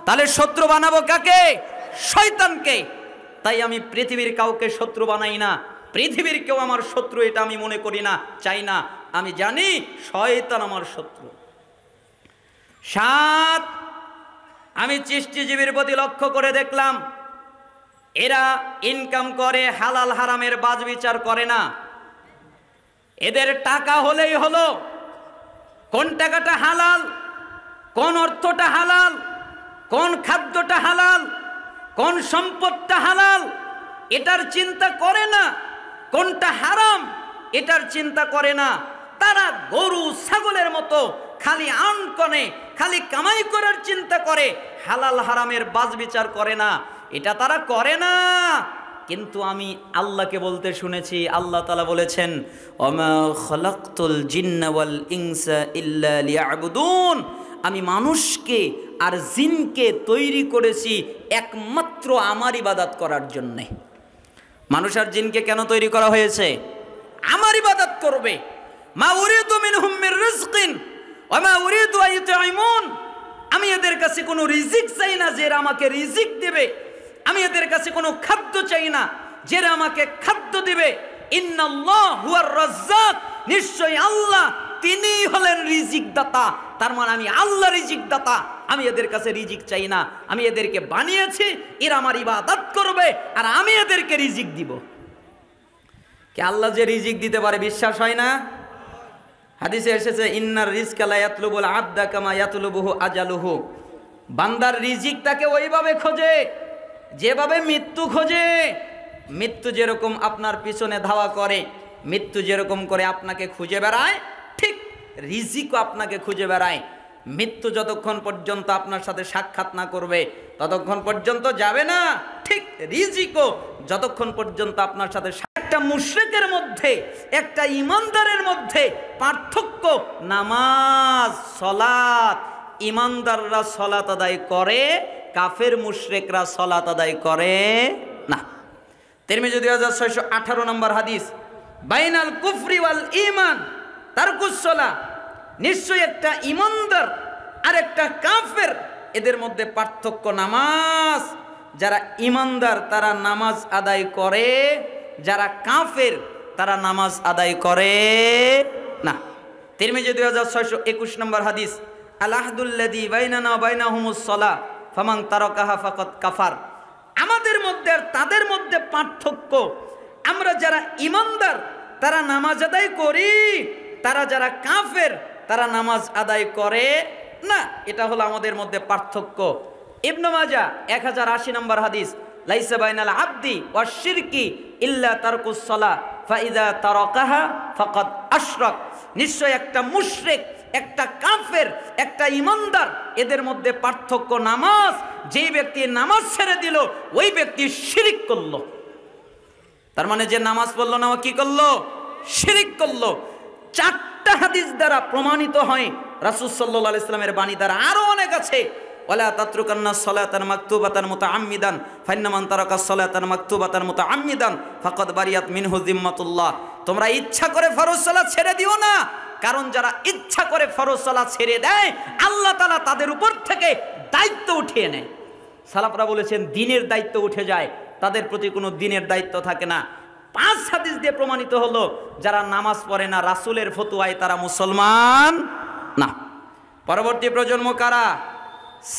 তাহলে শত্রু বানাবো কাকে? শয়তানকে। তাই আমি পৃথিবীর কাউকে শত্রু বানাই না, পৃথিবীর কেউ আমার শত্রু এটা আমি মনে করি না, চাই না। আমি জানি শয়তান আমার শত্রু। 7, আমি সৃষ্টিজীবীর প্রতি লক্ষ্য করে দেখলাম এরা ইনকাম করে, হালাল হারামের বাজ বিচার করে না। এদের টাকা হলেই হলো, কোন টাকাটা হালাল, কোন অর্থটা হালাল, কোন খাদ্যটা হালাল, কোন সম্পদটা হালাল, এটার চিন্তা করে না। কোনটা হারাম এটার চিন্তা করে না। তারা গরু ছাগলের মতো খালি আর্ন করে, খালি কামাই করার চিন্তা করে, হালাল হারামের বাজ বিচার করে না। এটা তারা করে না। কিন্তু আমি আল্লাহকে বলতে শুনেছি, আল্লাহ তাআলা বলেছেন ওমা খালাকতুল জিন্না ওয়াল ইনসা ইল্লা লিয়াবুদুন, আমি মানুষকে আর জিনকে তৈরি করেছি একমাত্র আমার ইবাদত করার জন্যে। মানুষ আর জিনকে কেন তৈরি করা হয়েছে? আমার ইবাদত করবে। মা উরিদু মিনহুম মির রিজকিন ওয়া মা উরিদু আইয়ুতঈমুন, আমি এদের কাছে কোনো রিজিক চাই না যে এরা আমাকে রিজিক দেবে। আমি এদের কাছে কোনো খাদ্য চাই না যে এরা আমাকে খাদ্য দিবে। ইন্নাল্লাহ হুয়ার রাজ্জাক, নিশ্চয়ই আল্লাহ তিনিই হলেন রিজিক দাতা। তার মানে আমি আল্লাহ রিজিক দাতা, আমি এদের কাছে রিজিক চাই না। আমি এদেরকে বানিয়েছি, এরা আমার ইবাদত করবে আর আমি এদেরকে রিজিক দিব। কি আল্লাহ যে রিজিক দিতে পারে বিশ্বাস হয় না? হাদিসে এসেছে ইন্নার রিজকা লা ইয়াতলুবুল আবদা কামা ইয়াতলুবুহু আজালুহু, বান্দার রিজিক তাকে ওইভাবে খোঁজে যেভাবে মৃত্যু খোঁজে। মৃত্যু যেরকম আপনার পিছনে ধাওয়া করে, মৃত্যু যেরকম করে আপনাকে খুঁজে বেড়ায়, ঠিক রিজিকও আপনাকে খুঁজে বেড়ায়। মৃত্যু যতক্ষণ পর্যন্ত আপনার সাথে সাক্ষাৎ না করবে ততক্ষণ পর্যন্ত যাবে না। ঠিক রিজিকও যতক্ষণ পর্যন্ত আপনার সাথে। একটা মুশরিকের মধ্যে, একটা ইমানদারের মধ্যে পার্থক্য নামাজ, সালাত। ইমানদাররা সালাত আদায় করে, কাফের মুশরিকরা সালাত আদায় করে না। তিরমিজি 2618 নম্বর হাদিস, বাইনাল কুফরি ওয়াল ঈমান তারকুস সালাহ, নিশ্চয়ই একটা ইমানদার আর একটা কাফের এদের মধ্যে পার্থক্য নামাজ। যারা ইমানদার তারা নামাজ আদায় করে, যারা কাফের তারা নামাজ আদায় করে না। তিরমিজি 2621 নম্বর হাদিস, আল আহদুল্লাযী বাইনানা ওয়া বাইনাহুমুস সালাহ ফামান তারাকাহা ফাকাদ কাফার। আমাদের মধ্যে আর তাদের মধ্যে পার্থক্য, আমরা যারা ইমানদার তারা নামাজ আদায় করি, তারা যারা কাফের তারা নামাজ আদায় করে না। এটা হলো আমাদের মধ্যে পার্থক্য। ইবনে মাজাহ 1080 নম্বর হাদিস, লাইসা বাইনাল আবদি ওয়াশ শিরকি ইল্লা তারকুস সালাহ ফাইদা তারাকাহা ফাকাদ আশরাক। নিশ্চয় একটা মুশরিক, একটা কাফের, একটা ঈমানদার, এদের মধ্যে পার্থক্য নামাজ। যেই ব্যক্তি নামাজ ছেড়ে দিল ওই ব্যক্তি শিরক করলো। তার মানে যে নামাজ পড়লো না ও কি করলো? শিরক করলো। 4টা হাদিস দ্বারা প্রমাণিত হয়, রাসূল সাল্লাল্লাহু আলাইহি সাল্লামের বাণী দ্বারা। আরো অনেক আছে। ওয়ালা তাতরুকান্না সালাতান মাকতুবাতান মুতাআম্মিদান ফাইন্না মান তারাকা সালাতান মাকতুবাতান মুতাআম্মিদান ফাকাদ বারিয়াত মিনহু যিম্মাতুল্লাহ। তোমরা ইচ্ছা করে ফরজ সালাত ছেড়ে দিও না, কারণ যারা ইচ্ছা করে ফরজ সালাত ছেড়ে দেয় আল্লাহ তাআলা তাদের উপর থেকে দায়িত্ব উঠিয়ে নেয়। সালাফরা বলেছেন দিনের দায়িত্ব উঠে যায়, তাদের প্রতি কোনো দিনের দায়িত্ব থাকে না। 5 হাদিস দিয়ে প্রমাণিত হলো যারা নামাজ পড়ে না রাসূলের ফতোয়ায় তারা মুসলমান না। পরবর্তী প্রজন্ম কারা?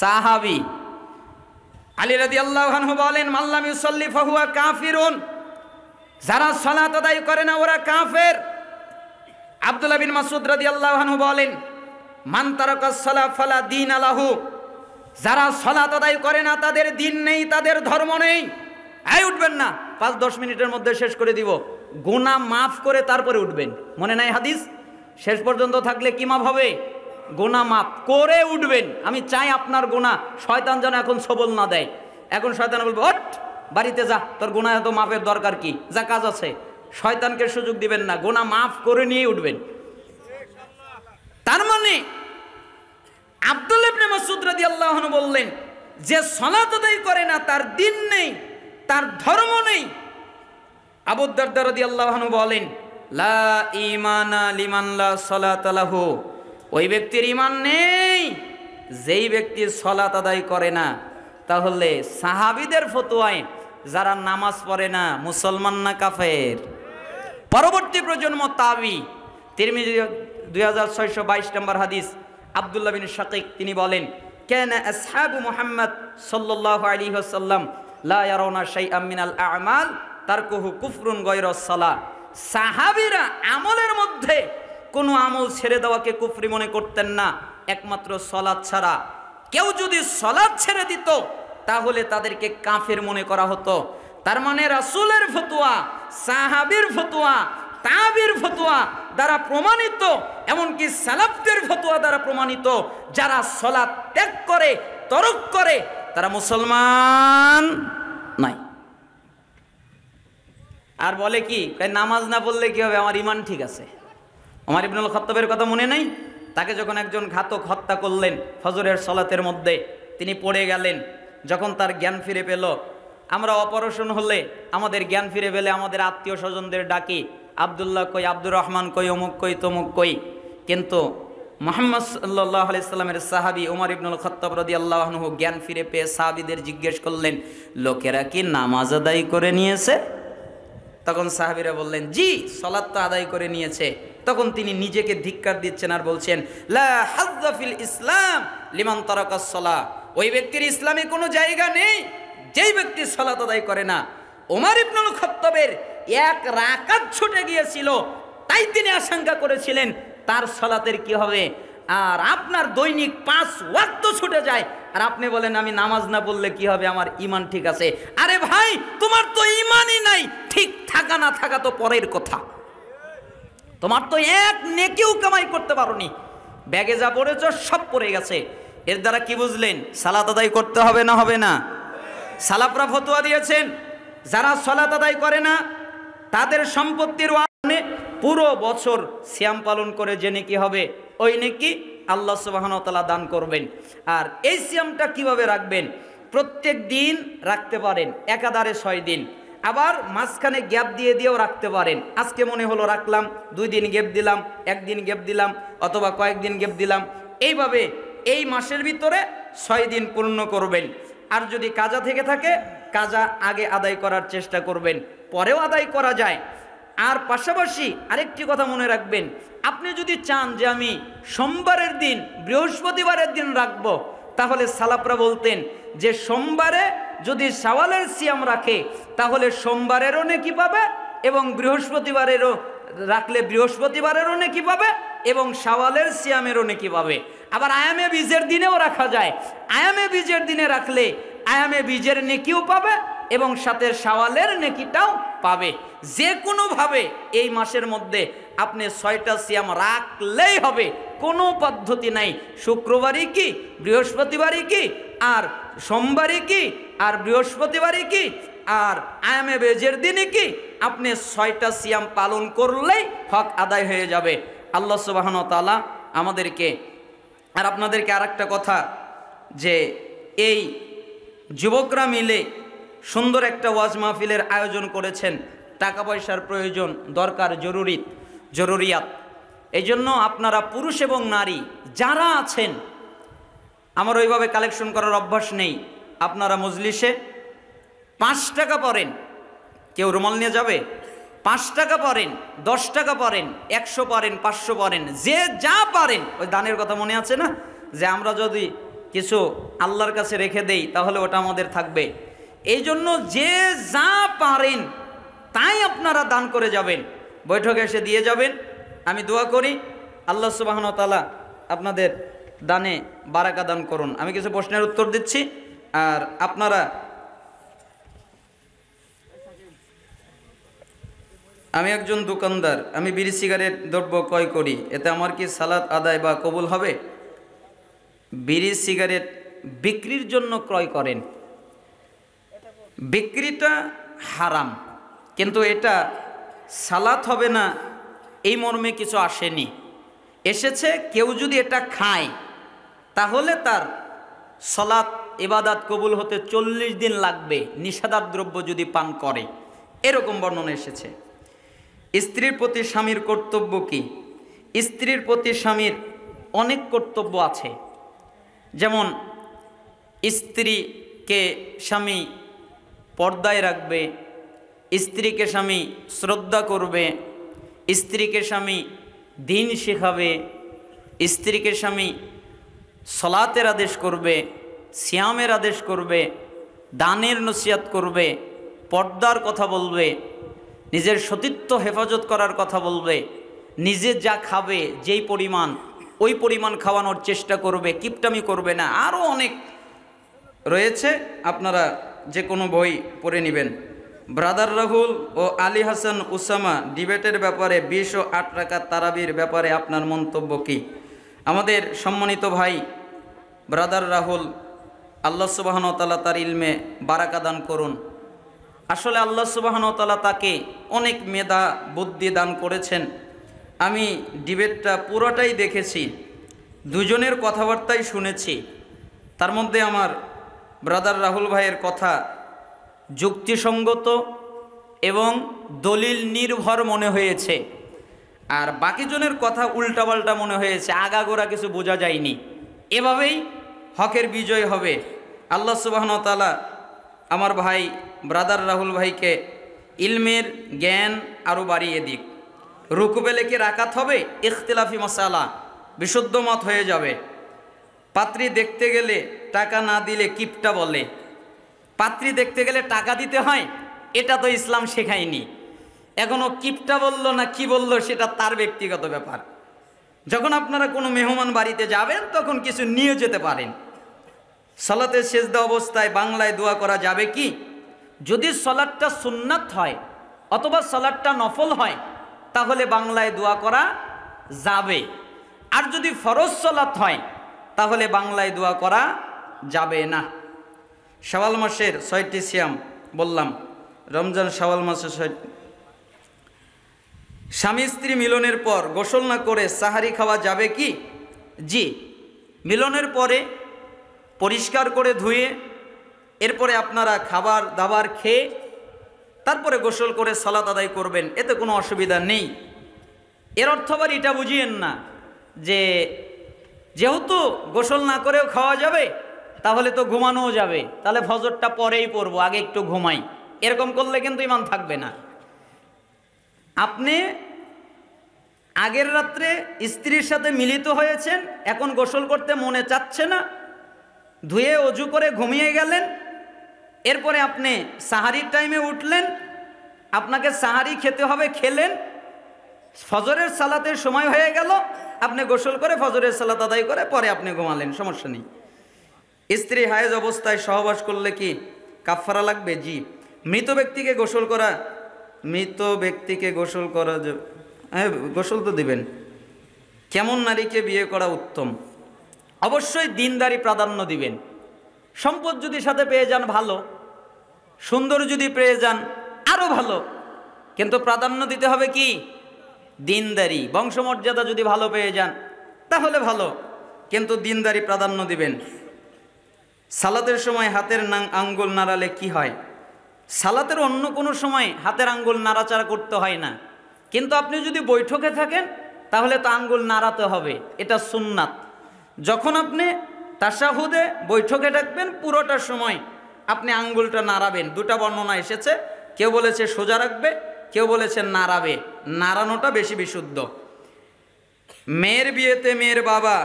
সাহাবী। আলী রাদিয়াল্লাহু আনহু বলেন, মাল্লাম ইউসাল্লি ফাহুয়া কাফিরুন। যারা সালাত আদায় করে না ওরা কাফের। আব্দুল্লাহ বিন মাসউদ রাদিয়াল্লাহু আনহু বলেন, মান তারাকাস সালাত ফালা দীন লাহু। যারা সালাত আদায় করে না তাদের দিন নেই, তাদের ধর্ম নেই। এই উঠবেন না, 5-10 মিনিটের মধ্যে শেষ করে দিব। গুনাহ মাফ করে তারপরে উঠবেন। মনে নাই হাদিস? শেষ পর্যন্ত থাকলে কি মাফ হবে? গুনাহ মাফ করে উঠবেন। আমি চাই আপনার গুনাহ শয়তান যেন এখন সবল না দেয়। এখন শয়তান বলবে, ওঠ বাড়িতে যা, তোর গুনাহ এত মাফের দরকার কি, যা কাজ আছে। শয়তানকে সুযোগ দিবেন না, গুনাহ মাফ করে নিয়ে উঠবেন। তার মানে আব্দুল্লাহ ইবনে মাসউদ রাদিয়াল্লাহু আনহু বললেন, যে সালাত আদায় করে না তার দিন নেই, তার ধর্ম নেই। আবু দারদা রাদিয়াল্লাহু আনহু বলেন, লা ঈমানা লিমান লা সালাতা লাহু। ওই ব্যক্তির ঈমান নেই যেই ব্যক্তি সালাত আদায় করে না। তাহলে সাহাবীদের ফতোয়ায় যারা নামাজ পড়ে না মুসলমান না কাফের? পরবর্তী প্রজন্ম তাবি। তিরমিজি 2622 নম্বর হাদিস, আব্দুল্লাহ বিন শাকিক তিনি বলেন, কানা আসহাবু মুহাম্মদ সাল্লাল্লাহু আলাইহি ওয়াসাল্লাম লা ইয়ারাউনা শাইআম মিনাল আ'মাল তারকুহু কুফরুন গায়রাস সালাহ। সাহাবীরা আমলের মধ্যে কোনো আমল ছেড়ে দেওয়াকে কুফরি মনে করতেন না, একমাত্র সালাত ছাড়া। কেউ যদি সালাত ছেড়ে দিত তাহলে তাদেরকে কাফের মনে করা হতো। তার মানে রাসূলের ফতোয়া, সাহাবীর ফতোয়া, তাবির ফতোয়া দ্বারা প্রমাণিত, এমনকি সালাফদের ফতোয়া দ্বারা প্রমাণিত, যারা সালাত ত্যাগ করে, তরক করে, তারা মুসলমান নাই। আর বলে কি, নামাজ না পড়লে কি হবে, আমার ঈমান ঠিক আছে। ওমর ইবনুল খাত্তাবের কথা মনে নাই? তাকে যখন একজন ঘাতক হত্যা করলেন ফজরের সালাতের মধ্যে, তিনি পড়ে গেলেন। যখন তার জ্ঞান ফিরে পেল, আমরা অপারেশন হলে আমাদের জ্ঞান ফিরে পেলে আমাদের আত্মীয় স্বজনদের ডাকি, আব্দুল্লাহ কই, আব্দুর রহমান কই, অমুক কই, তমুক কই। কিন্তু মুহাম্মদ সাল্লাল্লাহু আলাইহি সাল্লামের সাহাবী ওমর ইবনুল খাত্তাব রাদিয়াল্লাহু আনহু জ্ঞান ফিরে পেয়ে সাহাবীদের জিজ্ঞেস করলেন, লোকেরা কি নামাজ আদায় করে নিয়েছে? তখন সাহাবীরা বললেন, জি, সালাত তো আদায় করে নিয়েছে। তখন তিনি নিজেকে ধিক্কার দিচ্ছেন আর বলছেন, লা হাজ্জা ফিল ইসলাম লিমান তারাকাস সালাহ। ওই ব্যক্তির ইসলামে কোনো জায়গা নেই যেই ব্যক্তি সালাত আদায় করে না। ওমর ইবনুল খাত্তাবের 1 রাকাত ছুটে গিয়েছিল, তাই তিনি আশঙ্কা করেছিলেন তার সালাতের কি হবে। আর আপনার দৈনিক 5 ওয়াক্ত ছুটে যায়, আর আপনি বলেন আমি নামাজ না পড়লে কি হবে, আমার ঈমান ঠিক আছে। আরে ভাই, তোমার তো ঈমানই নাই। ঠিক থাকা না থাকা তো পরের কথা। তোমার তো এক নেকিও কামাই করতে পারোনি, ব্যাগে যা পড়েছ সব পড়ে গেছে। এর দ্বারা কি বুঝলেন? সালাত আদায় করতে হবে না হবে না? সালাফরা ফতোয়া দিয়েছেন, যারা সালাত আদায় করে না তাদের সম্পত্তির পুরো বছর সিয়াম পালন করে যে নেকি হবে, ওই নেকি আল্লাহ সুবহানাহু ওয়া তাআলা দান করবেন। আর এই সিয়ামটা কিভাবে রাখবেন? প্রত্যেক দিন রাখতে পারেন, একাধারে 6 দিন। আবার মাঝখানে গ্যাপ দিয়ে দিয়েও রাখতে পারেন। আজকে মনে হলো রাখলাম, 2 দিন গ্যাপ দিলাম, 1 দিন গ্যাপ দিলাম, অথবা কয়েকদিন গ্যাপ দিলাম। এইভাবে এই মাসের ভিতরে 6 দিন পূর্ণ করবেন। আর যদি কাজা থেকে থাকে, কাজা আগে আদায় করার চেষ্টা করবেন, পরেও আদায় করা যায়। আর পাশাপাশি আরেকটি কথা মনে রাখবেন, আপনি যদি চান যে আমি সোমবারের দিন, বৃহস্পতিবারের দিন রাখবো, তাহলে সালাফরা বলতেন যে সোমবারে যদি শাওয়ালের সিয়াম রাখে তাহলে সোমবারেরও নেকি পাবে এবং বৃহস্পতিবারেরও রাখলে বৃহস্পতিবারেরও নেকি পাবে এবং শাওয়ালের সিয়ামেরও নেকি পাবে। আবার আয়ামে বীজের দিনেও রাখা যায়। আয়ামে বীজের দিনে রাখলে আয়ামে বীজের নেকিও পাবে এবং সাথে শাওয়ালের নেকিটাও পাবে। যে কোনোভাবে এই মাসের মধ্যে আপনি 6টা সিয়াম রাখলেই হবে, কোনো পদ্ধতি নাই। শুক্রবারই কি, বৃহস্পতিবারই কি, আর সোমবারই কি, আর বৃহস্পতিবারই কি, আর আয়ামে বেজের দিনই কি, আপনি 6টা সিয়াম পালন করলেই হক আদায় হয়ে যাবে। আল্লাহ সুবহানাহু ওয়া তাআলা আমাদেরকে আর আপনাদেরকে আর একটা কথা, যে এই যুবকরা মিলে সুন্দর একটা ওয়াজ মাহফিলের আয়োজন করেছেন। টাকা পয়সার প্রয়োজন, দরকার, জরুরিয়াত। এই জন্য আপনারা পুরুষ এবং নারী যারা আছেন, আমার ওইভাবে কালেকশন করার অভ্যাস নেই, আপনারা মজলিসে 5 টাকা পড়েন। কেউ রুমাল নিয়ে যাবে? 5 টাকা পড়েন, 10 টাকা পড়েন, 100 পড়েন, 500 পড়েন, যে যা পারেন। ওই দানের কথা মনে আছে না, যে আমরা যদি কিছু আল্লাহর কাছে রেখে দেই তাহলে ওটা আমাদের থাকবে। এই জন্য যে যা পারেন তাই আপনারা দান করে যাবেন, বৈঠকে এসে দিয়ে যাবেন। আমি দোয়া করি আল্লাহ সুবহানাহু ওয়া তাআলা আপনাদের দানে বারাকা দান করুন। আমি কিছু প্রশ্নের উত্তর দিচ্ছি, আর আপনারা, আমি একজন দোকানদার, আমি বিড়ি সিগারেট দ্রব্য ক্রয় করি, এতে আমার কি সালাত আদায় বা কবুল হবে? বিড়ি সিগারেট বিক্রির জন্য ক্রয় করেন, বিক্রিটা হারাম, কিন্তু এটা সালাত হবে না এই মর্মে কিছু আসেনি। এসেছে কেউ যদি এটা খায় তাহলে তার সালাত ইবাদত কবুল হতে 40 দিন লাগবে, নিষেধাজ্ঞ দ্রব্য যদি পান করে, এরকম বর্ণনা এসেছে। স্ত্রীর প্রতি স্বামীর কর্তব্য কি? স্ত্রীর প্রতি স্বামীর অনেক কর্তব্য আছে। যেমন স্ত্রীকে স্বামী পর্দায় রাখবে, স্ত্রীকে স্বামী শ্রদ্ধা করবে, স্ত্রীকে স্বামী দিন শেখাবে, স্ত্রীকে স্বামী সলাতের আদেশ করবে, সিয়ামের আদেশ করবে, দানের নসিহত করবে, পর্দার কথা বলবে, নিজের সতীত্ব হেফাজত করার কথা বলবে, নিজে যা খাবে যেই পরিমাণ ওই পরিমাণ খাওয়ানোর চেষ্টা করবে, কিপটামি করবে না। আরও অনেক রয়েছে, আপনারা যে কোনো বই পড়ে নেবেন। ব্রাদার রাহুল ও আলী হাসান উসামা ডিবেটের ব্যাপারে 20 ও 8 রাকাত তারাবির ব্যাপারে আপনার মন্তব্য কি? আমাদের সম্মানিত ভাই ব্রাদার রাহুল, আল্লাহ সুবহানাহু ওয়া তাআলা তার ইলমে বারাকা দান করুন। আসলে আল্লাহ সুবহানাহু ওয়া তাআলা তাকে অনেক মেধা বুদ্ধি দান করেছেন। আমি ডিবেটটা পুরোটাই দেখেছি, দুজনের কথাবার্তাই শুনেছি। তার মধ্যে আমার ব্রাদার রাহুল ভাইয়ের কথা যুক্তিসঙ্গত এবং দলিল নির্ভর মনে হয়েছে, আর বাকিজনের কথা উল্টাপাল্টা মনে হয়েছে, আগাগোড়া কিছু বোঝা যায়নি। এভাবেই হকের বিজয় হবে। আল্লাহ সুবহানাহু ওয়া তাআলা আমার ভাই ব্রাদার রাহুল ভাইকে ইলমের জ্ঞান আরও বাড়িয়ে দিক। রুকুবে কি রাকাত হবে? ইখতিলাফি মাসালা, বিশুদ্ধ মত হয়ে যাবে। পাত্রী দেখতে গেলে টাকা না দিলে কিপটা বলে। পাত্রী দেখতে গেলে টাকা দিতে হয়, এটা তো ইসলাম শেখায়নি। এখনো কিপটা বলল না কি বলল সেটা তার ব্যক্তিগত ব্যাপার। যখন আপনারা কোনো মেহমান বাড়িতে যাবেন তখন কিছু নিয়ে যেতে পারেন। সালাতে সেজদা অবস্থায় বাংলায় দোয়া করা যাবে কি? যদি সালাতটা সুন্নাত হয় অথবা সালাতটা নফল হয় তাহলে বাংলায় দোয়া করা যাবে, আর যদি ফরজ সালাত হয় তাহলে বাংলায় দোয়া করা যাবে না। শাওয়াল মাসের 6টি সিয়াম বললাম, রমজান শাওয়াল মাসের 6। স্বামী স্ত্রী মিলনের পর গোসল না করে সাহারি খাওয়া যাবে কি? জি, মিলনের পরে পরিষ্কার করে ধুয়ে এরপরে আপনারা খাবার দাবার খেয়ে তারপরে গোসল করে সালাত আদায় করবেন, এতে কোনো অসুবিধা নেই। এর অর্থ আবার এটা বুঝিয়েন না যে যেহেতু গোসল না করেও খাওয়া যাবে তাহলে তো ঘুমানোও যাবে, তাহলে ফজরটা পরেই পড়বো, আগে একটু ঘুমাই। এরকম করলে কিন্তু ঈমান থাকবে না। আপনি আগের রাত্রে স্ত্রীর সাথে মিলিত হয়েছেন, এখন গোসল করতে মনে চাচ্ছে না, ধুয়ে অজু করে ঘুমিয়ে গেলেন, এরপরে আপনি সাহারির টাইমে উঠলেন, আপনাকে সাহারি খেতে হবে, খেলেন, ফজরের সালাতের সময় হয়ে গেল, আপনি গোসল করে ফজরের সালাত আদায় করে পরে আপনি ঘুমালেন, সমস্যা নেই। স্ত্রী হায়েজ অবস্থায় সহবাস করলে কি কাফারা লাগবে? জি। মৃত ব্যক্তিকে গোসল করা হ্যাঁ, গোসল তো দিবেন। কেমন নারীকে বিয়ে করা উত্তম? অবশ্যই দিনদারি প্রাধান্য দিবেন। সম্পদ যদি সাথে পেয়ে যান ভালো, সুন্দর যদি পেয়ে যান আরো ভালো, কিন্তু প্রাধান্য দিতে হবে কি? দিনদারি। বংশমর্যাদা যদি ভালো পেয়ে যান তাহলে ভালো, কিন্তু দিনদারি প্রাধান্য দিবেন। সালাতের সময় হাতের আঙ্গুল নাড়ালে কি হয়? সালাতের অন্য কোনো সময় হাতের আঙ্গুল নাড়াচাড়া করতে হয় না, কিন্তু আপনি যদি বৈঠকে থাকেন তাহলে তো আঙ্গুল নাড়াতে হবে, এটা সুন্নাত। যখন আপনি তাশাহুদে বৈঠকে থাকবেন পুরোটা সময় আপনি আঙ্গুলটা নাড়াবেন। দুটা বর্ণনা এসেছে, কেউ বলেছে সোজা রাখবে, কেউ বলেছে নাড়াবে। নাড়ানোটা বেশি বিশুদ্ধ। মেয়ের বিয়েতে মেয়ের বাবা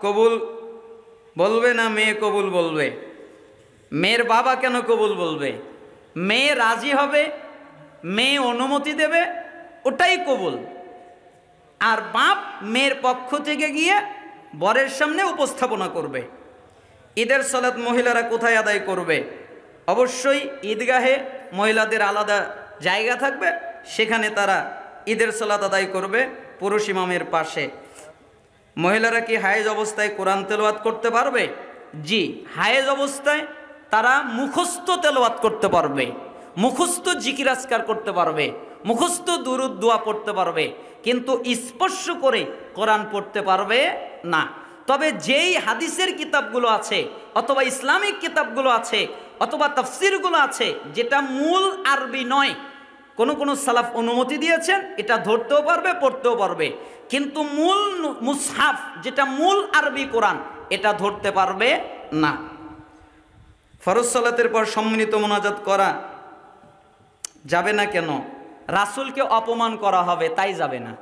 কবুল বলবে না মেয়ে কবুল বলবে? মেয়ের বাবা কেন কবুল বলবে? মেয়ে রাজি হবে, মেয়ে অনুমতি দেবে, ওটাই কবুল। আর বাপ মেয়ের পক্ষ থেকে গিয়ে বরের সামনে উপস্থাপনা করবে। ঈদের সালাত মহিলারা কোথায় আদায় করবে? অবশ্যই ঈদগাহে মহিলাদের আলাদা জায়গা থাকবে, সেখানে তারা ঈদের সালাত আদায় করবে পুরুষ ইমামের পাশে। মহিলারা কি হায়েজ অবস্থায় কোরআন তেলাওয়াত করতে পারবে? জি। হায়েজ অবস্থায় তারা মুখস্থ তেলাওয়াত করতে পারবে, মুখস্থ জিকির আজকার করতে পারবে, মুখস্থ দুরূদ দোয়া পড়তে পারবে, কিন্তু স্পর্শ করে কোরআন পড়তে পারবে না। তবে যেই হাদিসের কিতাবগুলো আছে অথবা ইসলামিক কিতাবগুলো আছে অথবা তাফসিরগুলো আছে যেটা মূল আরবি নয়, কোন সালাফ অনুমতি দিয়েছেন এটা ধরতেও পারবে, পড়তেও পারবে, কিন্তু মূল মুসহাফ যেটা মূল আরবি কোরআন এটা ধরতে পারবে না। ফরজ সালাতের পর সম্মিলিত মোনাজাত করা যাবে না কেন? রাসূলকে অপমান করা হবে তাই যাবে না।